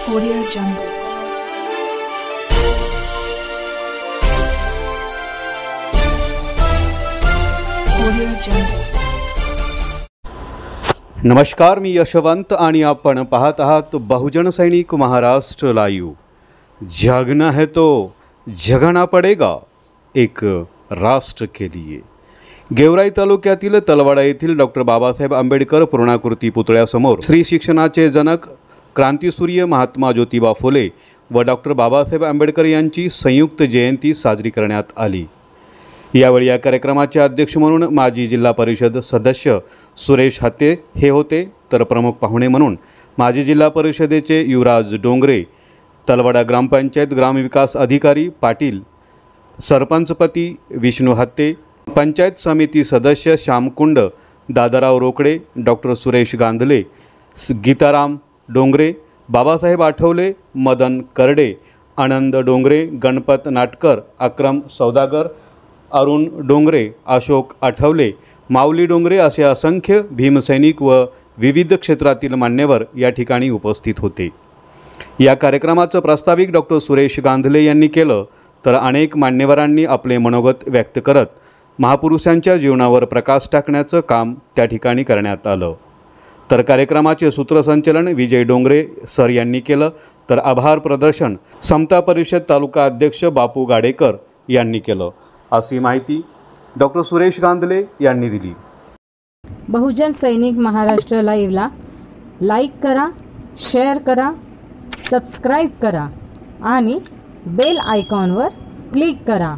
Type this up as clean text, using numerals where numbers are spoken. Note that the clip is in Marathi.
Audio Jungle. Audio Jungle. नमस्कार, मी यशवंत आणि आपण पाहत आहात बहुजन सैनिक महाराष्ट्र लाईव्ह। जागना है तो जगना पडेगा, एक राष्ट्र के लिए। गेवराई तालुक्यातील तलवाडा येथील डॉक्टर बाबासाहेब आंबेडकर पूर्णाकृती पुतळ्यासमोर स्त्री शिक्षणाचे जनक क्रांतिसूर्य महात्मा ज्योतिबा फुले व डॉक्टर बाबासाहेब आंबेडकर यांची संयुक्त जयंती साजरी करण्यात आली। यावेळी या कार्यक्रमाचे अध्यक्ष म्हणून माजी जिल्हा परिषद सदस्य सुरेश हत्ते हे होते, तर प्रमुख पाहुणे म्हणून माजी जिल्हा परिषदेचे युवराज डोंगरे, तलवाडा ग्रामपंचायत ग्रामविकास अधिकारी पाटील, सरपंचपती विष्णू हत्ते, पंचायत समिती सदस्य श्यामकुंड, दादाराव रोकडे, डॉक्टर सुरेश गांधले, गीताराम डोंगरे, बाबासाहेब आठवले, मदन करडे, आनंद डोंगरे, गणपत नाटकर, अक्रम सौदागर, अरुण डोंगरे, अशोक आठवले, माऊली डोंगरे असे असंख्य भीमसैनिक व विविध क्षेत्रातील मान्यवर या ठिकाणी उपस्थित होते। या कार्यक्रमाचं प्रास्ताविक डॉक्टर सुरेश गांधले यांनी केलं, तर अनेक मान्यवरांनी आपले मनोगत व्यक्त करत महापुरुषांच्या जीवनावर प्रकाश टाकण्याचं काम त्या ठिकाणी करण्यात आलं। तर कार्यक्रमाचे सूत्रसंचालन विजय डोंगरे सर यांनी केलं, तर आभार प्रदर्शन समता परिषद तालुका अध्यक्ष बापू गाडेकर यांनी केलं, अशी माहिती डॉक्टर सुरेश गांधले यांनी दिली। बहुजन सैनिक महाराष्ट्र लाईव्हला लाईक करा, शेअर करा, सबस्क्राईब करा आणि बेल आयकॉनवर क्लिक करा।